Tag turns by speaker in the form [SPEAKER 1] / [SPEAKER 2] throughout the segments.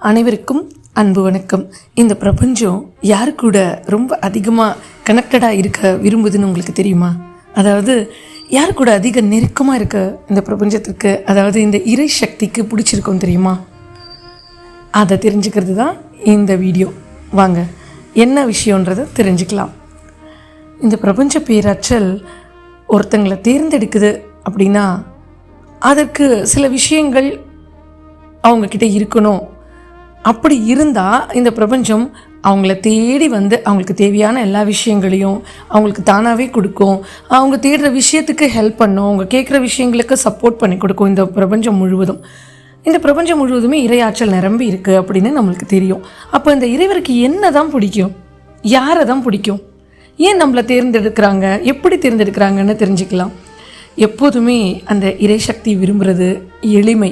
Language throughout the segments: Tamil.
[SPEAKER 1] அனைவருக்கும் அன்பு வணக்கம். இந்த பிரபஞ்சம் யாரு கூட ரொம்ப அதிகமாக கனெக்டடாக இருக்க விரும்புதுன்னு உங்களுக்கு தெரியுமா? அதாவது யாரு கூட அதிக நெருக்கமாக இருக்க இந்த பிரபஞ்சத்திற்கு, அதாவது இந்த இறை சக்திக்கு பிடிச்சிருக்கோம் தெரியுமா? அதை தெரிஞ்சுக்கிறது தான் இந்த வீடியோ. வாங்க என்ன விஷயன்றதை தெரிஞ்சுக்கலாம். இந்த பிரபஞ்ச பேராற்றல் ஒருத்தங்களை தேர்ந்தெடுக்குது அப்படின்னா அதற்கு சில விஷயங்கள் அவங்கக்கிட்ட இருக்கணும். அப்படி இருந்தால் இந்த பிரபஞ்சம் அவங்கள தேடி வந்து அவங்களுக்கு தேவையான எல்லா விஷயங்களையும் அவங்களுக்கு தானாகவே கொடுக்கும். அவங்க தேடுற விஷயத்துக்கு ஹெல்ப் பண்ணும், அவங்க கேட்குற விஷயங்களுக்கு சப்போர்ட் பண்ணி கொடுக்கும். இந்த பிரபஞ்சம் முழுவதுமே இறையாற்றல் நிரம்பி இருக்குது அப்படின்னு நம்மளுக்கு தெரியும். அப்போ இந்த இறைவருக்கு என்ன தான் பிடிக்கும், யாரை தான் பிடிக்கும், ஏன் நம்மளை தேர்ந்தெடுக்கிறாங்க, எப்படி தேர்ந்தெடுக்கிறாங்கன்னு தெரிஞ்சுக்கலாம். எப்போதுமே அந்த இறைசக்தி விரும்புகிறது எளிமை,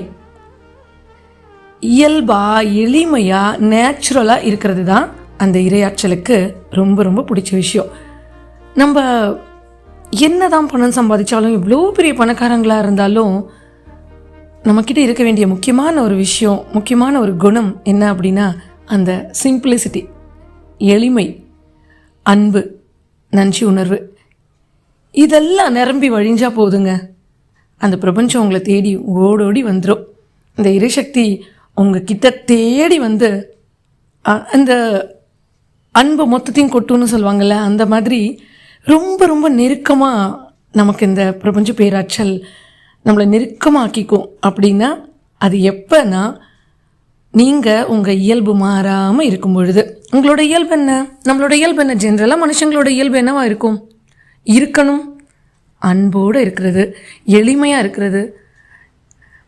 [SPEAKER 1] இயல்பாக எளிமையாக நேச்சுரலாக இருக்கிறது தான் அந்த இறையாற்றலுக்கு ரொம்ப ரொம்ப பிடிச்ச விஷயம். நம்ம என்ன தான் பணம் சம்பாதிச்சாலும், எவ்வளோ பெரிய பணக்காரங்களாக இருந்தாலும் நம்மக்கிட்ட இருக்க வேண்டிய முக்கியமான ஒரு விஷயம், முக்கியமான ஒரு குணம் என்ன அப்படின்னா அந்த சிம்பிளிசிட்டி, எளிமை, அன்பு, நன்றி உணர்வு. இதெல்லாம் நிரம்பி வழிஞ்சால் போதுங்க, அந்த பிரபஞ்சம் உங்களை தேடி ஓடோடி வந்துடும். இந்த இறைசக்தி உங்ககிட்ட தேடி வந்து அந்த அன்பு மொத்தத்தையும் கொட்டுன்னு சொல்லுவாங்கள்ல, அந்த மாதிரி ரொம்ப ரொம்ப நெருக்கமாக நமக்கு இந்த பிரபஞ்ச பேராற்றல் நம்மளை நெருக்கமாக்கிக்கும். அப்படின்னா அது எப்போனா நீங்கள் உங்கள் இயல்பு மாறாமல் இருக்கும் பொழுது. உங்களோட இயல்பு என்ன, நம்மளோட இயல்பு என்ன, ஜென்ரலாக மனுஷங்களோட இயல்பு என்னவா இருக்கணும், அன்போடு இருக்கிறது, எளிமையாக இருக்கிறது,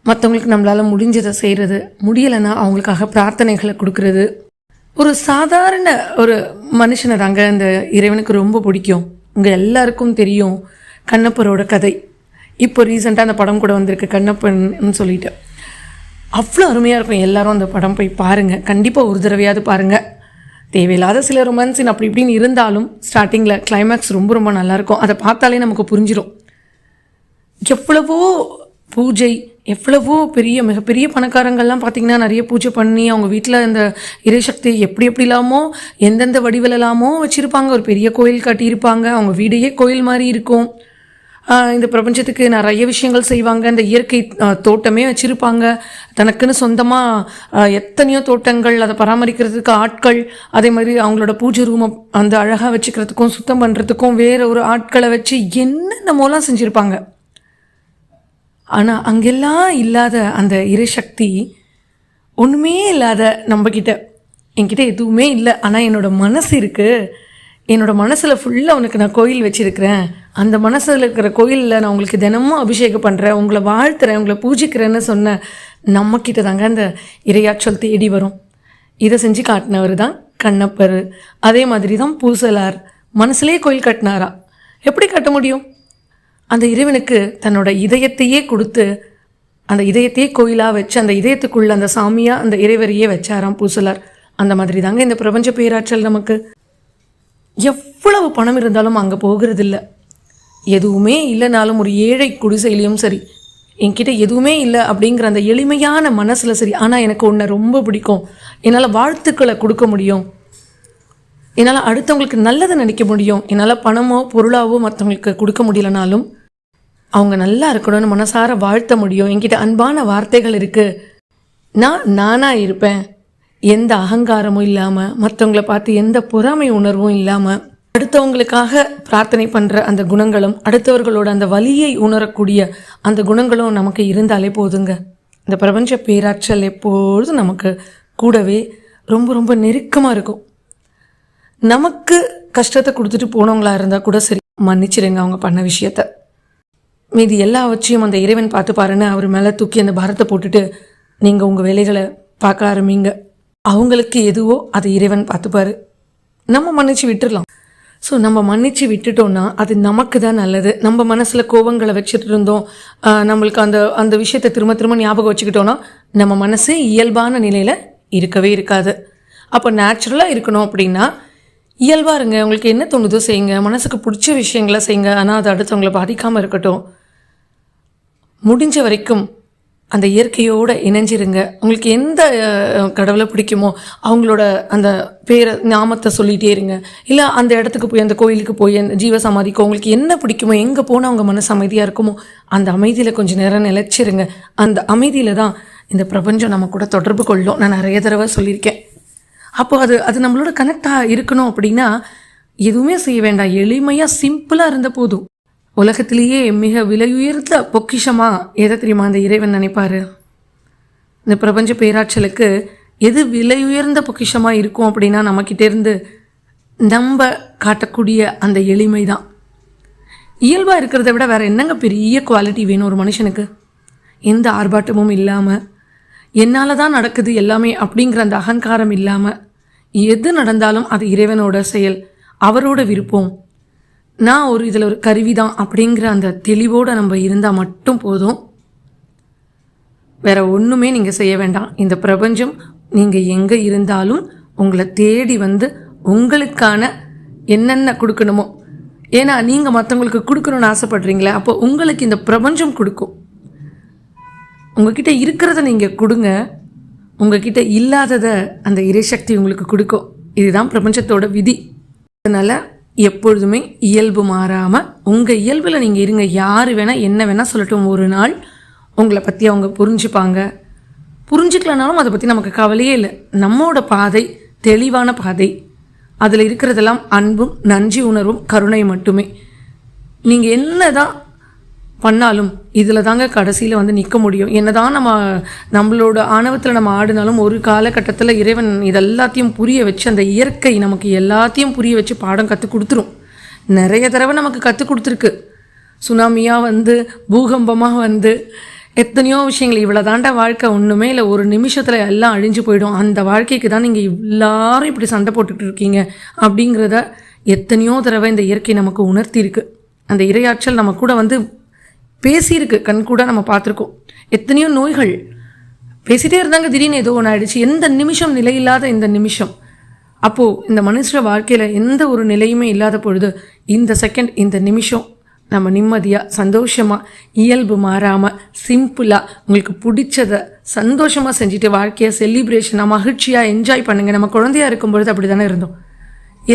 [SPEAKER 1] மற்றவங்களுக்கு நம்மளால் முடிஞ்சதை செய்கிறது, முடியலைன்னா அவங்களுக்காக பிரார்த்தனைகளை கொடுக்கறது. ஒரு சாதாரண ஒரு மனுஷனை தாங்க இந்த இறைவனுக்கு ரொம்ப பிடிக்கும். உங்கள் எல்லாருக்கும் தெரியும் கண்ணப்பரோட கதை. இப்போ ரீசெண்டாக அந்த படம் கூட வந்திருக்கு, கண்ணப்பன்னு சொல்லிட்டு. அவ்வளோ அருமையாக இருக்கும். எல்லாரும் அந்த படம் போய் பாருங்கள், கண்டிப்பாக ஒரு தடவையாவது பாருங்கள். தேவையில்லாத சில ரொமான்ஸின் அப்படி இப்படின்னு இருந்தாலும் ஸ்டார்டிங்கில் கிளைமேக்ஸ் ரொம்ப ரொம்ப நல்லாயிருக்கும். அதை பார்த்தாலே நமக்கு புரிஞ்சிடும். எவ்வளவோ பூஜை, எவ்வளவோ மிகப்பெரிய பணக்காரங்கள்லாம் பார்த்திங்கன்னா நிறைய பூஜை பண்ணி அவங்க வீட்டில் இந்த இறைசக்தி எப்படிலாமோ எந்தெந்த வடிவிலாமோ வச்சுருப்பாங்க. ஒரு பெரிய கோயில் கட்டியிருப்பாங்க, அவங்க வீடையே கோயில் மாதிரி இருக்கும். இந்த பிரபஞ்சத்துக்கு நிறைய விஷயங்கள் செய்வாங்க. இந்த இயற்கை தோட்டமே வச்சுருப்பாங்க, தனக்குன்னு சொந்தமாக எத்தனையோ தோட்டங்கள், அதை பராமரிக்கிறதுக்கு ஆட்கள், அதே மாதிரி அவங்களோட பூஜை ரூமை அந்த அழகாக வச்சுக்கிறதுக்கும் சுத்தம் பண்ணுறதுக்கும் வேறு ஒரு ஆட்களை வச்சு என்னென்னமோலாம் செஞ்சுருப்பாங்க. ஆனால் அங்கெல்லாம் இல்லாத அந்த இறைசக்தி, ஒன்றுமே இல்லாத நம்மக்கிட்ட, என்கிட்ட எதுவுமே இல்லை, ஆனால் என்னோடய மனசு இருக்குது, என்னோடய மனசில் ஃபுல்லாக உனக்கு நான் கோயில் வச்சுருக்கிறேன், அந்த மனசில் இருக்கிற கோயிலில் நான் உங்களுக்கு தினமும் அபிஷேகம் பண்ணுறேன், உங்களை வாழ்த்துறேன், உங்களை பூஜிக்கிறேன்னு சொன்ன நம்மக்கிட்ட தாங்க அந்த இறையாற்றல் தேடி வரும். இதை செஞ்சு காட்டினவர் தான் கண்ணப்பர். அதே மாதிரி தான் பூசலார் மனசுலேயே கோயில் கட்டினாரா. எப்படி கட்ட முடியும்? அந்த இறைவனுக்கு தன்னோட இதயத்தையே கொடுத்து, அந்த இதயத்தையே கோயிலாக வச்சு, அந்த இதயத்துக்குள்ள அந்த சாமியாக அந்த இறைவரையே வச்சாராம் பூசலார். அந்த மாதிரி தாங்க இந்த பிரபஞ்ச பேராற்றல் நமக்கு. எவ்வளவு பணம் இருந்தாலும் அங்கே போகிறது இல்லை. எதுவுமே இல்லைனாலும் ஒரு ஏழை குடிசையிலையும் சரி, என்கிட்ட எதுவுமே இல்லை அப்படிங்கிற அந்த எளிமையான மனசில் சரி, ஆனால் எனக்கு ஒன்றை ரொம்ப பிடிக்கும், என்னால் வாழ்த்துக்களை கொடுக்க முடியும், என்னால் அடுத்தவங்களுக்கு நல்லதை நினைக்க முடியும், என்னால் பணமோ பொருளாவோ மற்றவங்களுக்கு கொடுக்க முடியலனாலும் அவங்க நல்லா இருக்கணும்னு மனசார வாழ்த்த முடியும், என்கிட்ட அன்பான வார்த்தைகள் இருக்குது, நான் நானாக இருப்பேன், எந்த அகங்காரமும் இல்லாமல், மற்றவங்களை பார்த்து எந்த பொறாமை உணர்வும் இல்லாமல், அடுத்தவங்களுக்காக பிரார்த்தனை பண்ணுற அந்த குணங்களும், அடுத்தவர்களோட அந்த வலியை உணரக்கூடிய அந்த குணங்களும் நமக்கு இருந்தாலே போதுங்க. இந்த பிரபஞ்ச பேராற்றல் எப்பொழுதும் நமக்கு கூடவே ரொம்ப ரொம்ப நெருக்கமாக இருக்கும். நமக்கு கஷ்டத்தை கொடுத்துட்டு போனவங்களா இருந்தால் கூட சரி, மன்னிச்சிடுங்க அவங்க பண்ண விஷயத்த. மீதி எல்லாவற்றையும் அந்த இறைவன் பார்த்து பாருன்னு அவர் மேலே தூக்கி அந்த பாரத்தை போட்டுட்டு நீங்கள் உங்கள் வேலைகளை பார்க்க ஆரம்பிங்க. அவங்களுக்கு எதுவோ அதை இறைவன் பார்த்துப்பாரு. நம்ம மன்னிச்சு விட்டுடலாம். ஸோ நம்ம மன்னிச்சு விட்டுட்டோம்னா அது நமக்கு தான் நல்லது. நம்ம மனசில் கோபங்களை வச்சுட்டு இருந்தோம், நம்மளுக்கு அந்த விஷயத்தை திரும்ப ஞாபகம் வச்சுக்கிட்டோன்னா நம்ம மனசு இயல்பான நிலையில் இருக்கவே இருக்காது. அப்போ நேச்சுரலாக இருக்கணும் அப்படின்னா இயல்பாக இருங்க. உங்களுக்கு என்ன தோணுதோ செய்யுங்க, மனசுக்கு பிடிச்ச விஷயங்களை செய்யுங்க, ஆனால் அது அடுத்தவங்களை பாதிக்காமல் இருக்கட்டும். முடிஞ்ச வரைக்கும் அந்த இயற்கையோடு இணைஞ்சிருங்க. உங்களுக்கு எந்த கடவுளை பிடிக்குமோ அவங்களோட அந்த பேரை நாமத்தை சொல்லிகிட்டே இருங்க. இல்லை அந்த இடத்துக்கு போய் அந்த கோயிலுக்கு போய் அந்த ஜீவசமாதிக்கோ உங்களுக்கு என்ன பிடிக்குமோ, எங்கே போனால் அவங்க மனசு அமைதியாக இருக்குமோ அந்த அமைதியில் கொஞ்சம் நேரம் நிலைச்சிருங்க. அந்த அமைதியில் தான் இந்த பிரபஞ்சம் நம்ம கூட தொடர்பு கொள்ளும். நான் நிறைய தடவை சொல்லியிருக்கேன். அப்போ அது நம்மளோட கனெக்டாக இருக்கணும் அப்படின்னா எதுவுமே செய்ய வேண்டாம். எளிமையாக சிம்பிளாக இருந்த போதும். உலகத்திலேயே மிக விலையுயர்ந்த பொக்கிஷமாக எதை தெரியுமா அந்த இறைவன் நினைப்பார்? இந்த பிரபஞ்ச பேராற்றலுக்கு எது விலையுயர்ந்த பொக்கிஷமாக இருக்கும் அப்படின்னா நம்மக்கிட்டேருந்து நம்ம காட்டக்கூடிய அந்த எளிமை தான். இயல்பாக இருக்கிறத விட வேறு என்னங்க பெரிய குவாலிட்டி வேணும் ஒரு மனுஷனுக்கு? எந்த ஆர்ப்பாட்டமும் இல்லாமல், என்னால் தான் நடக்குது எல்லாமே அப்படிங்கிற அந்த அகங்காரம் இல்லாமல், எது நடந்தாலும் அது இறைவனோட செயல், அவரோட விருப்பம், நான் இதில் ஒரு கருவி தான் அப்படிங்கிற அந்த தெளிவோடு நம்ம இருந்தால் மட்டும் போதும். வேறு ஒன்றுமே நீங்கள் செய்ய வேண்டாம். இந்த பிரபஞ்சம் நீங்கள் எங்கே இருந்தாலும் உங்களை தேடி வந்து உங்களுக்கான என்னென்ன கொடுக்கணுமோ, ஏன்னா நீங்கள் மற்றவங்களுக்கு கொடுக்கணும்னு ஆசைப்படுறீங்களே, அப்போ உங்களுக்கு இந்த பிரபஞ்சம் கொடுக்கும். உங்ககிட்ட இருக்கிறத நீங்கள் கொடுங்க, உங்ககிட்ட இல்லாததை அந்த இறைசக்தி உங்களுக்கு கொடுக்கும். இதுதான் பிரபஞ்சத்தோட விதி. அதனால் எப்பொழுதுமே இயல்பு மாறாமல் உங்கள் இயல்பில் நீங்கள் இருங்க. யார் வேணால் என்ன வேணால் சொல்லட்டும். ஒரு நாள் உங்களை பற்றி அவங்க புரிஞ்சுப்பாங்க, புரிஞ்சுக்கலனாலும் அதை பற்றி நமக்கு கவலையே இல்லை. நம்மோட பாதை தெளிவான பாதை. அதில் இருக்கிறதெல்லாம் அன்பும் நன்றி உணர்வும் கருணை மட்டுமே. நீங்கள் என்ன தான் பண்ணாலும் இதில் தாங்க கடைசியில் வந்து நிற்க முடியும். என்ன தான் நம்மளோட ஆணவத்தில் நம்ம ஆடினாலும் ஒரு காலகட்டத்தில் இறைவன் இதெல்லாத்தையும் புரிய வச்சு, அந்த இயற்கை நமக்கு எல்லாத்தையும் புரிய வச்சு பாடம் கற்றுக் கொடுத்துரும். நிறைய தடவை நமக்கு கற்றுக் கொடுத்துருக்கு. சுனாமியாக வந்து, பூகம்பமாக வந்து, எத்தனையோ விஷயங்கள். இவ்வளோ தாண்டா வாழ்க்கை, ஒன்றுமே இல்லை, ஒரு நிமிஷத்தில் எல்லாம் அழிஞ்சு போயிடும். அந்த வாழ்க்கைக்கு தான் நீங்கள் எல்லாரும் இப்படி சண்டை போட்டுக்கிட்டு இருக்கீங்க அப்படிங்கிறத எத்தனையோ தடவை இந்த இயற்கை நமக்கு உணர்த்தியிருக்கு. அந்த இறையாற்றல் நம்ம கூட வந்து பேசியிருக்கு, கண் கூட நம்ம பார்த்துருக்கோம். எத்தனையோ நோய்கள் பேசிகிட்டே இருந்தாங்க, திடீர்னு ஏதோ ஒன்று ஆயிடுச்சு. எந்த நிமிஷம் நிலையில்லாத இந்த நிமிஷம். அப்போது இந்த மனுஷ வாழ்க்கையில் எந்த ஒரு நிலையுமே இல்லாத பொழுது இந்த செகண்ட், இந்த நிமிஷம் நம்ம நிம்மதியாக சந்தோஷமாக இயல்பு மாறாமல் சிம்பிளாக உங்களுக்கு பிடிச்சதை சந்தோஷமாக செஞ்சுட்டு வாழ்க்கையை செலிப்ரேஷனாக மகிழ்ச்சியாக என்ஜாய் பண்ணுங்கள். நம்ம குழந்தையாக இருக்கும் பொழுது அப்படி தானே இருந்தோம்.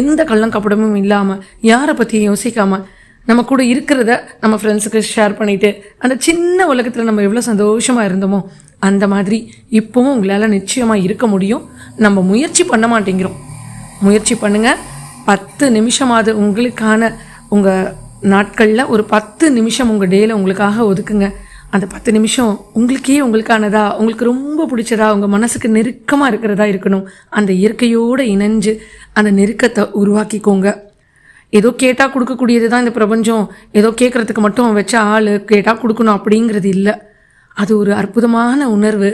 [SPEAKER 1] எந்த கள்ளங்கப்படமும் இல்லாமல், யாரை பற்றியும் யோசிக்காமல், நம்ம கூட இருக்கிறத நம்ம ஃப்ரெண்ட்ஸுக்கு ஷேர் பண்ணிவிட்டு அந்த சின்ன உலகத்தில் நம்ம எவ்வளோ சந்தோஷமாக இருந்தோமோ அந்த மாதிரி இப்போவும் உங்களால் நிச்சயமாக இருக்க முடியும். நம்ம முயற்சி பண்ண மாட்டேங்கிறோம். முயற்சி பண்ணுங்கள். 10 நிமிஷமாவது உங்களுக்கான உங்கள் நாட்களில் ஒரு 10 நிமிஷம் உங்கள் டேயில் உங்களுக்காக ஒதுக்குங்க. அந்த 10 நிமிஷம் உங்களுக்கானதா, உங்களுக்கு ரொம்ப பிடிச்சதா, உங்கள் மனசுக்கு நெருக்கமாக இருக்கிறதா இருக்கணும். அந்த இயற்கையோடு இணைஞ்சு அந்த நெருக்கத்தை உருவாக்கிக்கோங்க. ஏதோ கேட்டால் கொடுக்கக்கூடியது தான் இந்த பிரபஞ்சம். ஏதோ கேட்குறதுக்கு மட்டும் வச்ச ஆள் கேட்டால் கொடுக்கணும் அப்படிங்கிறது இல்லை. அது ஒரு அற்புதமான உணர்வு,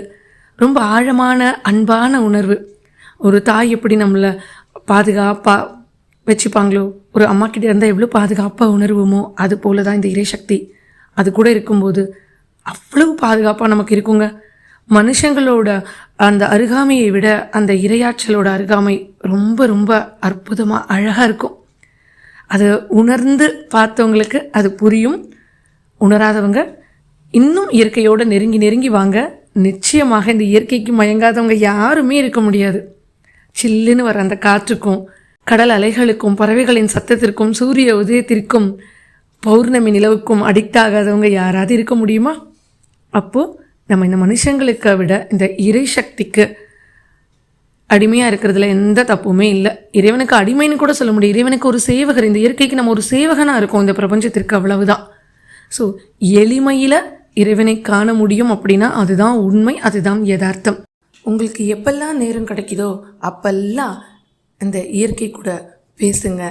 [SPEAKER 1] ரொம்ப ஆழமான அன்பான உணர்வு. ஒரு தாய் எப்படி நம்மளை பாதுகாப்பாக வச்சுப்பாங்களோ, ஒரு அம்மா கிட்டே இருந்தால் எவ்வளோ பாதுகாப்பாக உணர்வுமோ, அது போல தான் இந்த இறைசக்தி. அது கூட இருக்கும்போது அவ்வளவு பாதுகாப்பாக நமக்கு இருக்குங்க. மனுஷங்களோட அந்த அருகாமையை விட அந்த இறையாற்றலோட அருகாமை ரொம்ப ரொம்ப அற்புதமாக அழகாக இருக்கும். அது உணர்ந்து பார்த்தவங்களுக்கு அது புரியும். உணராதவங்க இன்னும் இயற்கையோடு நெருங்கி நெருங்கி வாங்க. நிச்சயமாக இந்த இயற்கைக்கு மயங்காதவங்க யாருமே இருக்க முடியாது. சில்லுன்னு வர அந்த காற்றுக்கும், கடல் அலைகளுக்கும், பறவைகளின் சத்தத்திற்கும், சூரிய உதயத்திற்கும், பௌர்ணமி நிலவுக்கும் அடிக்ட் ஆகாதவங்க யாராவது இருக்க முடியுமா? அப்போது நம்ம இந்த மனுஷங்களுக்கு விட இந்த இறை சக்திக்கு அடிமையாக இருக்கிறதுல எந்த தப்புமே இல்லை. இறைவனுக்கு அடிமைன்னு கூட சொல்ல முடியும். இறைவனுக்கு ஒரு சேவகர். இந்த இயற்கைக்கு நம்ம ஒரு சேவகனாக இருக்கோம் இந்த பிரபஞ்சத்திற்கு, அவ்வளவுதான். ஸோ எளிமையில் இறைவனை காண முடியும் அப்படின்னா அதுதான் உண்மை, அதுதான் யதார்த்தம். உங்களுக்கு எப்பெல்லாம் நேரம் கிடைக்குதோ அப்பெல்லாம் இந்த இயற்கை கூட பேசுங்க.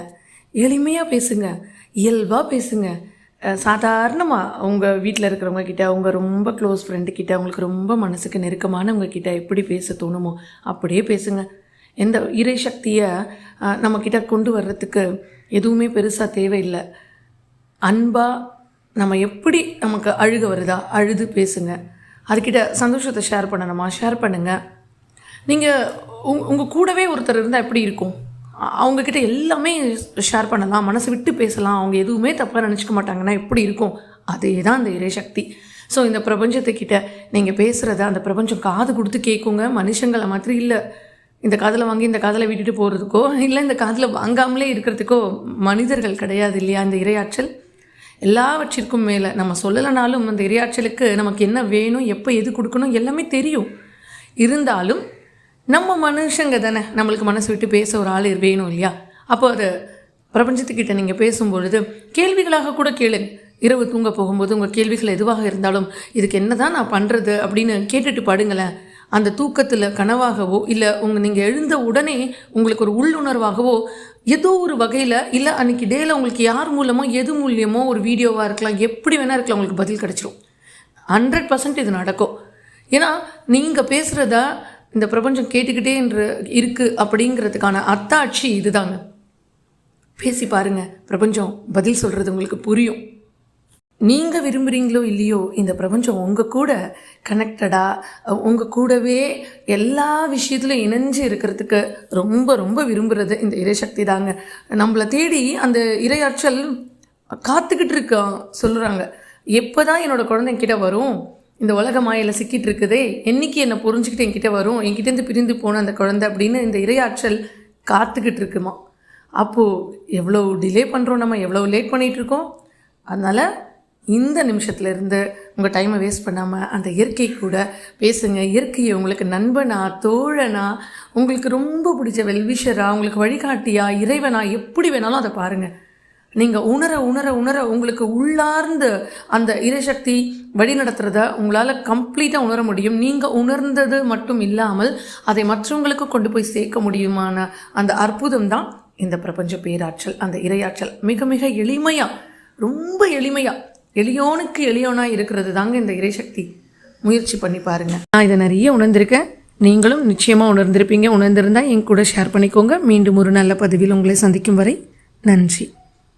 [SPEAKER 1] எளிமையாக பேசுங்க, இயல்பாக பேசுங்க. சாதாரணமாக உங்கள் வீட்டில் இருக்கிறவங்க கிட்ட, உங்கள் ரொம்ப க்ளோஸ் ஃப்ரெண்டுக்கிட்ட, உங்களுக்கு ரொம்ப மனசுக்கு நெருக்கமானவங்க கிட்ட எப்படி பேச தோணுமோ அப்படியே பேசுங்க. எந்த இறை சக்தியை நம்மக்கிட்ட கொண்டு வர்றதுக்கு எதுவுமே பெருசாக தேவையில்லை. அன்பாக நம்ம எப்படி நமக்கு அழுக வருதா அழுது பேசுங்க. அதுக்கிட்ட சந்தோஷத்தை ஷேர் பண்ணணுமா ஷேர் பண்ணுங்கள். நீங்கள் உங்கள் கூடவே ஒருத்தர் இருந்தால் எப்படி இருக்கும்? அவங்கக்கிட்ட எல்லாமே ஷேர் பண்ணலாம், மனசு விட்டு பேசலாம். அவங்க எதுவுமே தப்பாக நினச்சிக்க மாட்டாங்கன்னா எப்படி இருக்கும்? அதே தான் அந்த இறை சக்தி. ஸோ இந்த பிரபஞ்சத்துக்கிட்ட நீங்கள் பேசுகிறத அந்த பிரபஞ்சம் காது கொடுத்து கேட்குங்க. மனுஷங்களை மாதிரி இல்லை, இந்த காதில் வாங்கி இந்த காதில் விட்டுட்டு போகிறதுக்கோ இல்லை இந்த காதில் வாங்காமலே இருக்கிறதுக்கோ மனிதர்கள் கிடையாது இல்லையா. அந்த இறையாற்றல் எல்லாவற்றிற்கும் மேலே நம்ம சொல்லலைனாலும் அந்த இறையாற்றலுக்கு நமக்கு என்ன வேணும், எப்போ எது கொடுக்கணும் எல்லாமே தெரியும். இருந்தாலும் நம்ம மனுஷங்க தானே, நம்மளுக்கு மனசு விட்டு பேச ஒரு ஆள் வேணும் இல்லையா. அப்போ அது பிரபஞ்சத்துக்கிட்ட நீங்கள் பேசும்பொழுது கேள்விகளாக கூட கேளுங்க. இரவு தூங்க போகும்போது உங்கள் கேள்விகள் எதுவாக இருந்தாலும் இதுக்கு என்ன தான் நான் பண்ணுறது அப்படின்னு கேட்டுட்டு படுங்களேன். அந்த தூக்கத்தில் கனவாகவோ இல்லை நீங்கள் எழுந்த உடனே உங்களுக்கு ஒரு உள்ளுணர்வாகவோ ஏதோ ஒரு வகையில் இல்லை அன்றைக்கி டேயில் உங்களுக்கு யார் மூலமோ எது மூலியமோ ஒரு வீடியோவாக இருக்கலாம், எப்படி வேணால் இருக்கலாம், உங்களுக்கு பதில் கிடச்சிரும். 100% இது நடக்கும். ஏன்னா நீங்கள் பேசுகிறத இந்த பிரபஞ்சம் கேட்டுக்கிட்டே இருக்குது அப்படிங்கிறதுக்கான அத்தாட்சி இதுதாங்க. பேசி பாருங்கள், பிரபஞ்சம் பதில் சொல்கிறது உங்களுக்கு புரியும். நீங்கள் விரும்புகிறீங்களோ இல்லையோ இந்த பிரபஞ்சம் உங்கள் கூட கனெக்டடாக உங்கள் கூடவே எல்லா விஷயத்துலையும் இணைஞ்சு இருக்கிறதுக்கு ரொம்ப ரொம்ப விரும்புகிறது இந்த இறைசக்தி தாங்க. நம்மளை தேடி அந்த இறையாற்றல் காத்துக்கிட்டு இருக்கான். சொல்கிறாங்க, எப்போ தான் என்னோடய குழந்தை என்கிட்ட வரும், இந்த உலக மாயில் சிக்கிட்டு இருக்குதே, என்றைக்கு என்னை புரிஞ்சுக்கிட்டு என்கிட்ட வரும், என்கிட்டேருந்து பிரிந்து போன அந்த குழந்தை அப்படின்னு இந்த இறையாற்றல் காத்துக்கிட்டு இருக்குமா. அப்போது எவ்வளோ டிலே பண்ணுறோம், நம்ம எவ்வளோ லேட் பண்ணிகிட்ருக்கோம். அதனால் இந்த நிமிஷத்துலேருந்து உங்கள் டைமை வேஸ்ட் பண்ணாமல் அந்த இயற்கை கூட பேசுங்க. இயற்கையை உங்களுக்கு நண்பனா, தோழனா, உங்களுக்கு ரொம்ப பிடிச்ச வெல்விஷரா, உங்களுக்கு வழிகாட்டியா, இறைவனா, எப்படி வேணாலும் அதை பாருங்கள். நீங்கள் உணர உணர உணர உங்களுக்கு உள்ளார்ந்து அந்த இறைசக்தி வழி நடத்துகிறத உங்களால் கம்ப்ளீட்டாக உணர முடியும். நீங்கள் உணர்ந்தது மட்டும் இல்லாமல் அதை மற்றவங்களுக்கு கொண்டு போய் சேர்க்க முடியுமான அந்த அற்புதம் தான் இந்த பிரபஞ்ச பேராற்றல், அந்த இறையாற்றல். மிக மிக எளிமையாக, ரொம்ப எளிமையாக, எளியோனுக்கு எளியோனாக இருக்கிறது தாங்க இந்த இறைசக்தி. முயற்சி பண்ணி பாருங்கள். நான் இதை நிறைய உணர்ந்திருக்கேன், நீங்களும் நிச்சயமாக உணர்ந்திருப்பீங்க. உணர்ந்திருந்தால் என் கூட ஷேர் பண்ணிக்கோங்க. மீண்டும் ஒரு நல்ல பதிவில் உங்களை சந்திக்கும் வரை நன்றி.